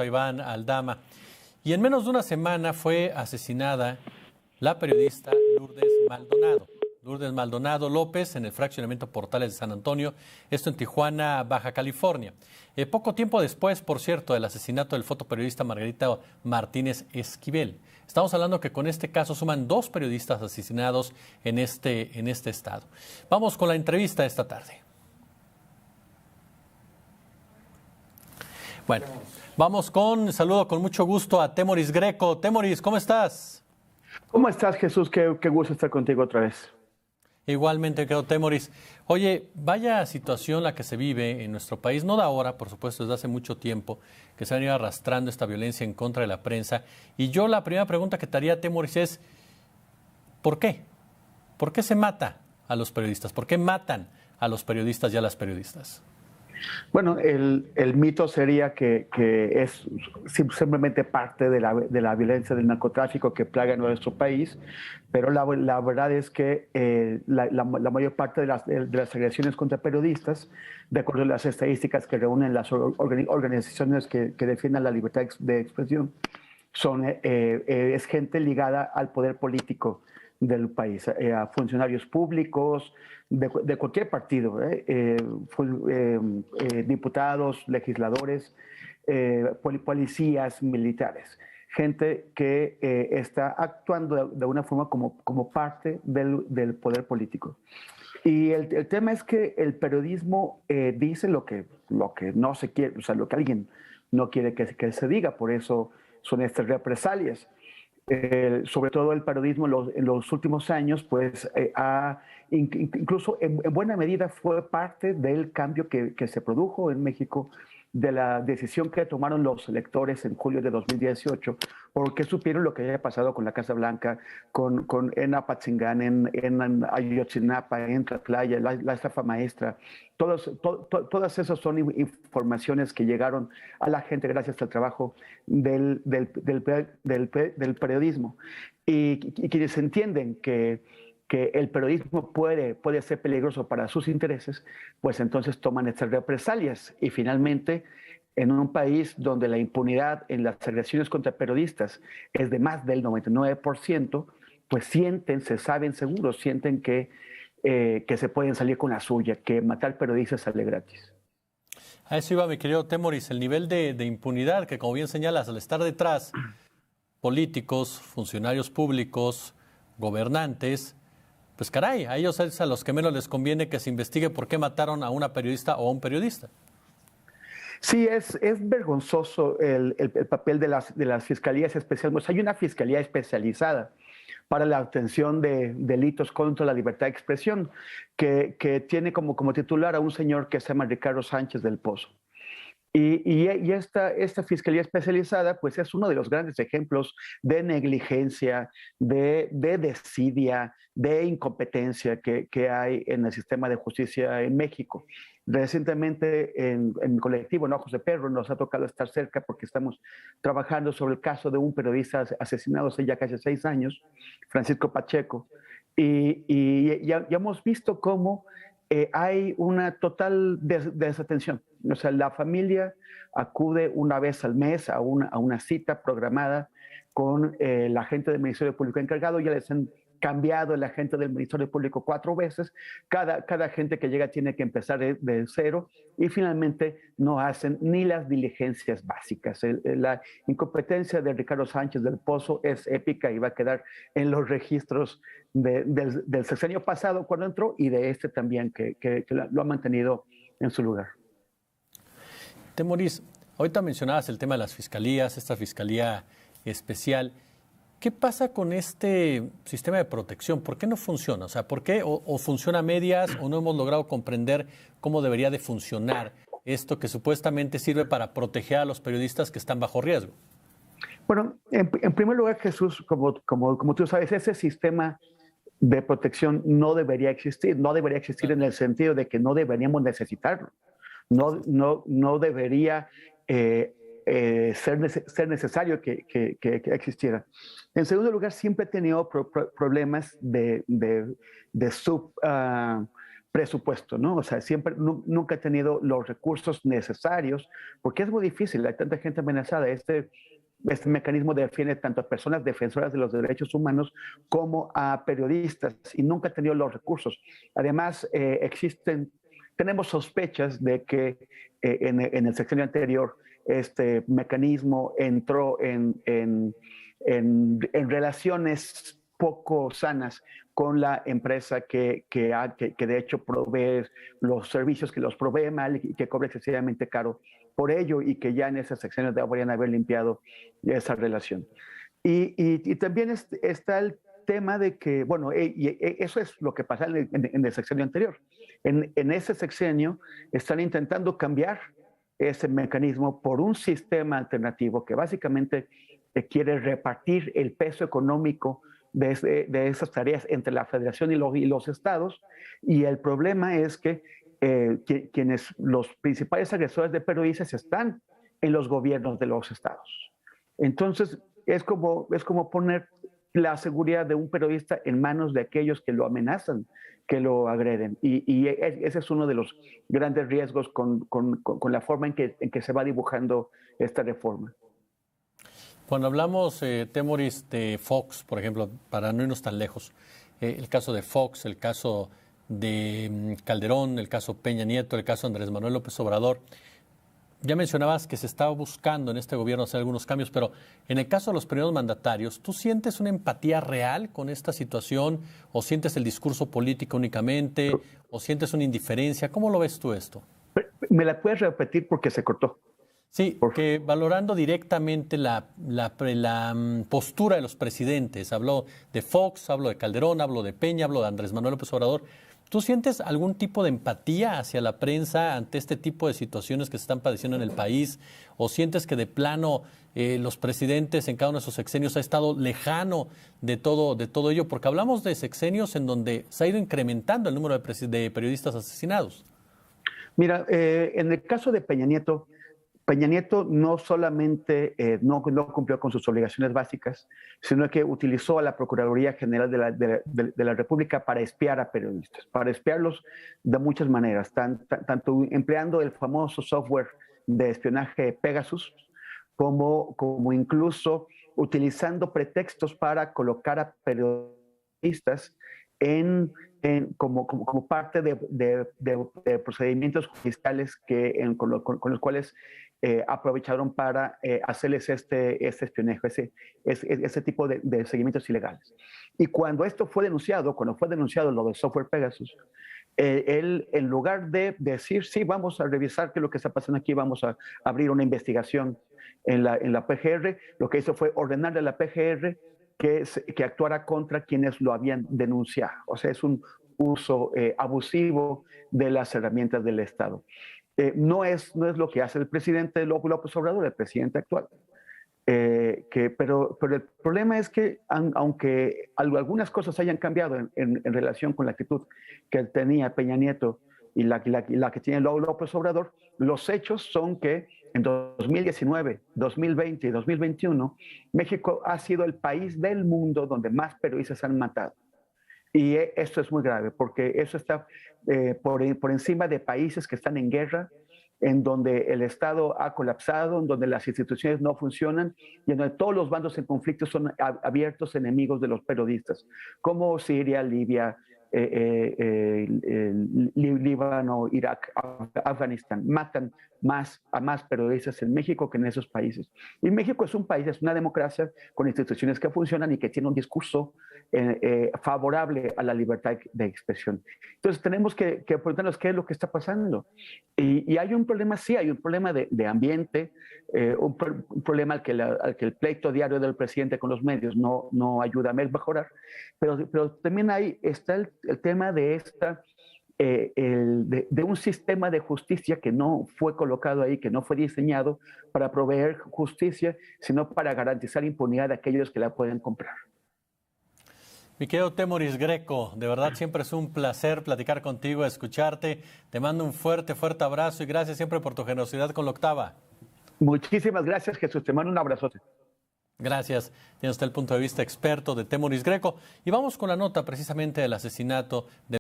a Iván Aldama. Y en menos de una semana fue asesinada la periodista Lourdes Maldonado. Lourdes Maldonado López en el fraccionamiento Portales de San Antonio, esto en Tijuana, Baja California. Poco tiempo después, por cierto, del asesinato del fotoperiodista Margarita Martínez Esquivel. Estamos hablando que con este caso suman 2 periodistas asesinados en este estado. Vamos con la entrevista esta tarde. Bueno, saludo con mucho gusto a Temoris Greco. Temoris, ¿cómo estás? ¿Cómo estás, Jesús? Qué gusto estar contigo otra vez. Igualmente, creo, Temoris. Oye, vaya situación la que se vive en nuestro país, no de ahora, por supuesto, desde hace mucho tiempo, que se han ido arrastrando esta violencia en contra de la prensa. Y yo la primera pregunta que te haría, Temoris, es ¿por qué? ¿Por qué se mata a los periodistas? ¿Por qué matan a los periodistas y a las periodistas? Bueno, el mito sería que es simplemente parte de la violencia del narcotráfico que plaga en nuestro país, pero la verdad es que la mayor parte de las agresiones contra periodistas, de acuerdo a las estadísticas que reúnen las organizaciones que defienden la libertad de expresión, es gente ligada al poder político del país, a funcionarios públicos de cualquier partido, diputados, legisladores, policías, militares, gente que está actuando de una forma como parte del poder político. Y el tema es que el periodismo dice lo que no se quiere, o sea, lo que alguien no quiere que se diga, por eso son estas represalias. Sobre todo el periodismo en los últimos años, pues incluso en buena medida fue parte del cambio que se produjo en México, de la decisión que tomaron los electores en julio de 2018, porque supieron lo que había pasado con la Casa Blanca, en Apatzingán, en Ayotzinapa, en Tlatlaya, la estafa maestra. Todas esas son informaciones que llegaron a la gente gracias al trabajo del periodismo. Y quienes entienden que el periodismo puede ser peligroso para sus intereses, pues entonces toman estas represalias. Y finalmente, en un país donde la impunidad en las agresiones contra periodistas es de más del 99%, pues se saben seguros, sienten que se pueden salir con la suya, que matar periodistas sale gratis. A eso iba, mi querido Temoris, el nivel de impunidad que, como bien señalas, al estar detrás políticos, funcionarios públicos, gobernantes, pues caray, a ellos es a los que menos les conviene que se investigue por qué mataron a una periodista o a un periodista. Sí, es vergonzoso el papel de las fiscalías especiales. Hay una fiscalía especializada para la atención de delitos contra la libertad de expresión, que tiene como titular a un señor que se llama Ricardo Sánchez del Pozo. Y esta fiscalía especializada, pues es uno de los grandes ejemplos de negligencia, de desidia, de incompetencia que hay en el sistema de justicia en México. Recientemente en mi colectivo, en Ojos de Perro, nos ha tocado estar cerca porque estamos trabajando sobre el caso de un periodista asesinado hace ya casi 6 años, Francisco Pacheco, y ya hemos visto cómo hay una total desatención. O sea, la familia acude una vez al mes a una cita programada con el agente del Ministerio Público encargado. Ya les han cambiado el agente del Ministerio Público 4 veces. Cada agente que llega tiene que empezar de cero y finalmente no hacen ni las diligencias básicas. La incompetencia de Ricardo Sánchez del Pozo es épica y va a quedar en los registros del sexenio pasado cuando entró y de este también que lo ha mantenido en su lugar. Temoris, ahorita mencionabas el tema de las fiscalías, esta fiscalía especial. ¿Qué pasa con este sistema de protección? ¿Por qué no funciona? O sea, ¿por qué o funciona a medias o no hemos logrado comprender cómo debería de funcionar esto que supuestamente sirve para proteger a los periodistas que están bajo riesgo? Bueno, en primer lugar, Jesús, como tú sabes, ese sistema de protección no debería existir. No debería existir en el sentido de que no deberíamos necesitarlo. No debería ser necesario que existiera. En segundo lugar, siempre he tenido problemas de presupuesto, ¿no? O sea, siempre, nunca ha tenido los recursos necesarios, porque es muy difícil, hay tanta gente amenazada. Este mecanismo defiende tanto a personas defensoras de los derechos humanos como a periodistas y nunca ha tenido los recursos. Además, tenemos sospechas de que en el sexenio anterior este mecanismo entró en relaciones poco sanas con la empresa que de hecho provee los servicios, que los provee mal y que cobra excesivamente caro por ello, y que ya en esas secciones deberían haber limpiado esa relación. Y también está el tema de que, bueno, eso es lo que pasa en el sexenio anterior. En ese sexenio están intentando cambiar ese mecanismo por un sistema alternativo que básicamente quiere repartir el peso económico de esas tareas entre la federación y los estados, y el problema es que quienes los principales agresores de periodistas están en los gobiernos de los estados. Entonces es como poner la seguridad de un periodista en manos de aquellos que lo amenazan, que lo agreden, y ese es uno de los grandes riesgos con la forma en que se va dibujando esta reforma. Cuando hablamos, Temoris, de Fox, por ejemplo, para no irnos tan lejos, el caso de Fox, el caso de Calderón, el caso Peña Nieto, el caso Andrés Manuel López Obrador, ya mencionabas que se estaba buscando en este gobierno hacer algunos cambios, pero en el caso de los primeros mandatarios, ¿tú sientes una empatía real con esta situación o sientes el discurso político únicamente o sientes una indiferencia? ¿Cómo lo ves tú esto? ¿Me la puedes repetir porque se cortó? Sí, que valorando directamente la postura de los presidentes, habló de Fox, habló de Calderón, habló de Peña, habló de Andrés Manuel López Obrador, ¿tú sientes algún tipo de empatía hacia la prensa ante este tipo de situaciones que se están padeciendo en el país? ¿O sientes que de plano los presidentes en cada uno de sus sexenios ha estado lejano de todo ello? Porque hablamos de sexenios en donde se ha ido incrementando el número de periodistas asesinados. Mira, en el caso de Peña Nieto no solamente no cumplió con sus obligaciones básicas, sino que utilizó a la Procuraduría General de la República para espiar a periodistas, para espiarlos de muchas maneras, tanto empleando el famoso software de espionaje Pegasus, como incluso utilizando pretextos para colocar a periodistas como parte de procedimientos judiciales con los cuales aprovecharon para hacerles este espionaje, ese tipo de seguimientos ilegales. Y cuando fue denunciado lo del software Pegasus, él, en lugar de decir, sí, vamos a revisar qué es lo que está pasando aquí, vamos a abrir una investigación en la PGR, lo que hizo fue ordenarle a la PGR que actuara contra quienes lo habían denunciado. O sea, es un uso abusivo de las herramientas del Estado. No es lo que hace el presidente López Obrador, el presidente actual. Pero el problema es que, aunque algunas cosas hayan cambiado en relación con la actitud que tenía Peña Nieto y la que tiene López Obrador, los hechos son que en 2019, 2020 y 2021, México ha sido el país del mundo donde más periodistas han matado. Y esto es muy grave, porque eso está por encima de países que están en guerra, en donde el Estado ha colapsado, en donde las instituciones no funcionan y en donde todos los bandos en conflicto son abiertos enemigos de los periodistas, como Siria, Libia, Líbano, Irak, Afganistán. Matan a más periodistas en México que en esos países. Y México es un país, es una democracia con instituciones que funcionan y que tiene un discurso favorable a la libertad de expresión. Entonces tenemos que preguntarnos qué es lo que está pasando. Y hay un problema, sí, hay un problema de ambiente, un problema al que el pleito diario del presidente con los medios no ayuda a mejorar, pero también está el tema de un sistema de justicia que no fue colocado ahí, que no fue diseñado para proveer justicia, sino para garantizar impunidad a aquellos que la pueden comprar. Mi querido Temoris Greco, de verdad siempre es un placer platicar contigo, escucharte. Te mando un fuerte abrazo y gracias siempre por tu generosidad con la octava. Muchísimas gracias, Jesús. Te mando un abrazote. Gracias. Tiene usted el punto de vista experto de Temoris Greco. Y vamos con la nota precisamente del asesinato de